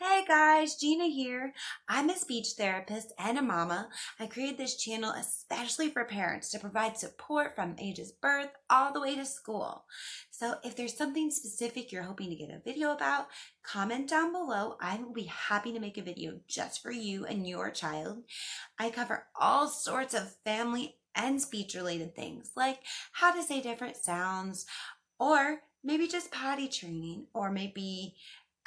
Hey guys, Gina here. I'm a speech therapist and a mama. I created this channel especially for parents to provide support from ages birth all the way to school. So if there's something specific you're hoping to get a video about, comment down below. I will be happy to make a video just for you and your child. I cover all sorts of family and speech related things like how to say different sounds, or maybe just potty training, or maybe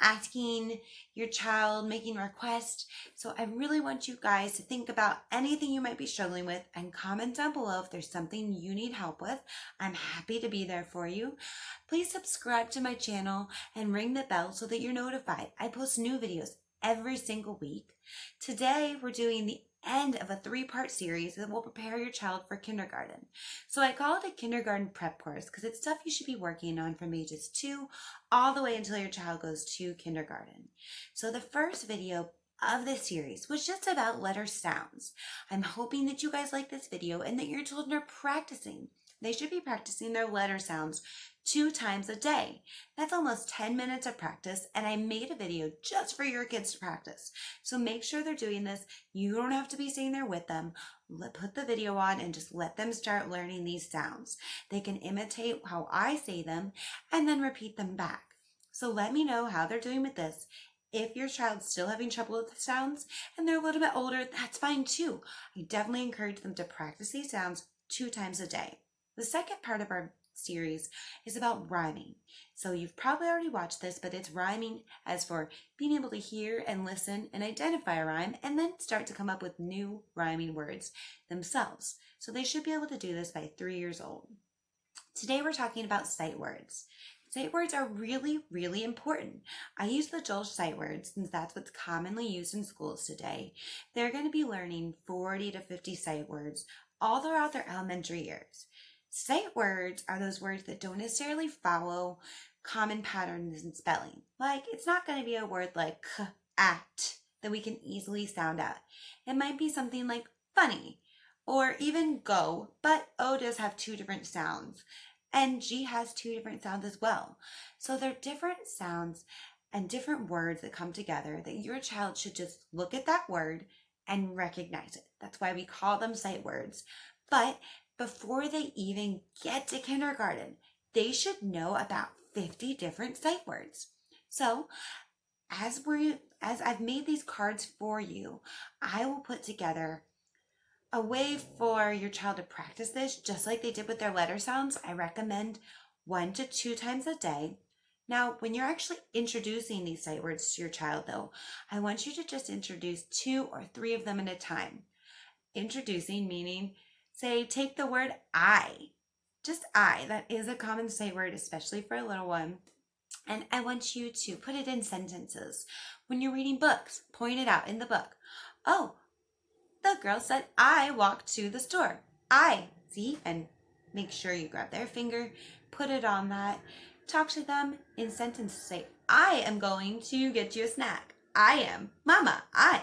asking your child, making requests. So I really want you guys to think about anything you might be struggling with and comment down below if there's something you need help with. I'm happy to be there for you. Please subscribe to my channel and ring the bell so that you're notified. I post new videos every single week. Today we're doing the end of a 3-part series that will prepare your child for kindergarten. So I call it a kindergarten prep course because it's stuff you should be working on from ages 2 all the way until your child goes to kindergarten. So the first video of this series was just about letter sounds. I'm hoping that you guys like this video and that your children are practicing. They should be practicing their letter sounds 2 times a day. That's almost 10 minutes of practice, and I made a video just for your kids to practice. So make sure they're doing this. You don't have to be sitting there with them. Put the video on and just let them start learning these sounds. They can imitate how I say them and then repeat them back. So let me know how they're doing with this. If your child's still having trouble with the sounds and they're a little bit older, that's fine too. I definitely encourage them to practice these sounds 2 times a day. The second part of our series is about rhyming. So you've probably already watched this, but it's rhyming as for being able to hear and listen and identify a rhyme and then start to come up with new rhyming words themselves. So they should be able to do this by 3 years old. Today we're talking about sight words. Sight words are really, really important. I use the Joel sight words since that's what's commonly used in schools today. They're going to be learning 40 to 50 sight words all throughout their elementary years. Sight words are those words that don't necessarily follow common patterns in spelling. Like, it's not going to be a word like at that we can easily sound out. It might be something like funny or even go, but O does have 2 different sounds and G has 2 different sounds as well. So they're different sounds and different words that come together that your child should just look at that word and recognize it. That's why we call them sight words. But before they even get to kindergarten, they should know about 50 different sight words. So as I've made these cards for you, I will put together a way for your child to practice this just like they did with their letter sounds. I recommend 1 to 2 times a day. Now, when you're actually introducing these sight words to your child though, I want you to just introduce 2 or 3 of them at a time. Introducing meaning, say, take the word I. Just I. That is a common sight word, especially for a little one. And I want you to put it in sentences. When you're reading books, point it out in the book. Oh, the girl said, I walked to the store. I. See? And make sure you grab their finger, put it on that. Talk to them in sentences. Say, I am going to get you a snack. I am. Mama, I.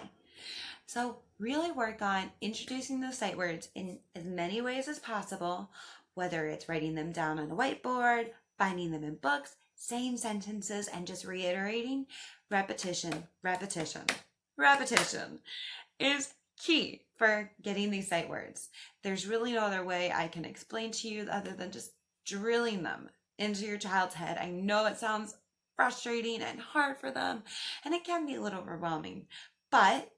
So really work on introducing those sight words in as many ways as possible, whether it's writing them down on a whiteboard, finding them in books, saying sentences, and just reiterating. Repetition, repetition, repetition is key for getting these sight words. There's really no other way I can explain to you other than just drilling them into your child's head. I know it sounds frustrating and hard for them, and it can be a little overwhelming, but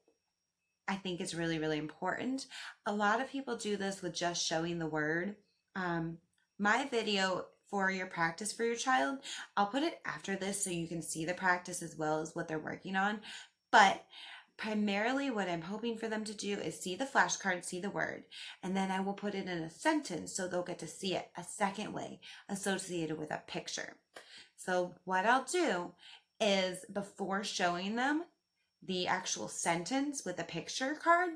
I think it's really, really important. A lot of people do this with just showing the word. My video for your practice for your child, I'll put it after this so you can see the practice as well as what they're working on. But primarily what I'm hoping for them to do is see the flashcard, see the word, and then I will put it in a sentence so they'll get to see it a second way associated with a picture. So what I'll do is before showing them the actual sentence with a picture card,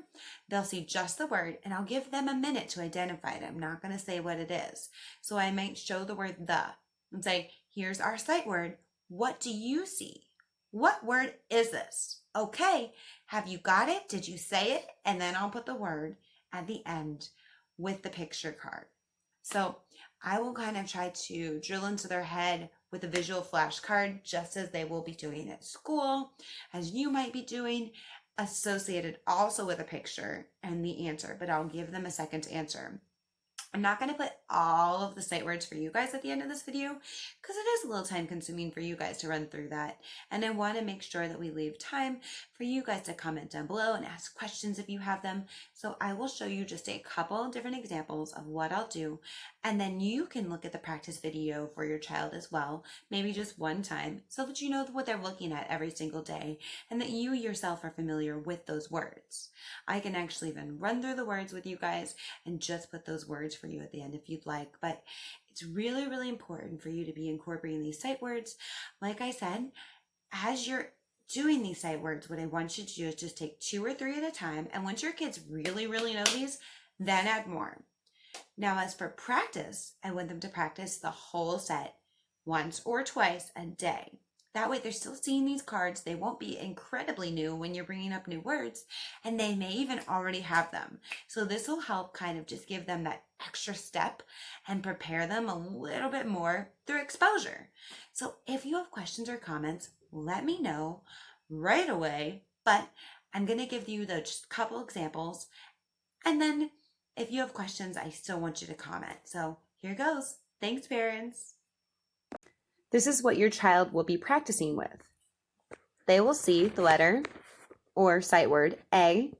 they'll see just the word, and I'll give them a minute to identify it. I'm not going to say what it is. So I might show the word the and say, here's our sight word. What do you see? What word is this? Okay, have you got it? Did you say it? And then I'll put the word at the end with the picture card. So I will kind of try to drill into their head with a visual flashcard, just as they will be doing at school, as you might be doing, associated also with a picture and the answer, but I'll give them a second to answer. I'm not going to put all of the sight words for you guys at the end of this video because it is a little time consuming for you guys to run through that. And I want to make sure that we leave time for you guys to comment down below and ask questions if you have them. So I will show you just a couple different examples of what I'll do. And then you can look at the practice video for your child as well, maybe just one time, so that you know what they're looking at every single day and that you yourself are familiar with those words. I can actually even run through the words with you guys and just put those words for you at the end if you'd like, but it's really, really important for you to be incorporating these sight words. Like I said, as you're doing these sight words, what I want you to do is just take 2 or 3 at a time, and once your kids really, really know these, then add more. Now, as for practice, I want them to practice the whole set once or twice a day. That way they're still seeing these cards. They won't be incredibly new when you're bringing up new words, and they may even already have them. So this will help kind of just give them that extra step and prepare them a little bit more through exposure. So if you have questions or comments, let me know right away, but I'm going to give you the just couple examples, and then if you have questions, I still want you to comment. So here goes. Thanks, parents. This is what your child will be practicing with. They will see the letter or sight word A,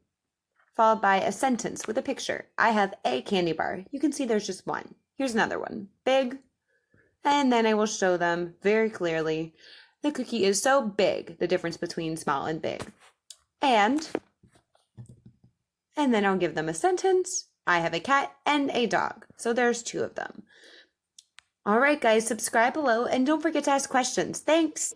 followed by a sentence with a picture. I have a candy bar. You can see there's just one. Here's another one. Big. And then I will show them very clearly the cookie is so big, the difference between small and big. And then I'll give them a sentence. I have a cat and a dog. So there's 2 of them. All right, guys, subscribe below and don't forget to ask questions. Thanks.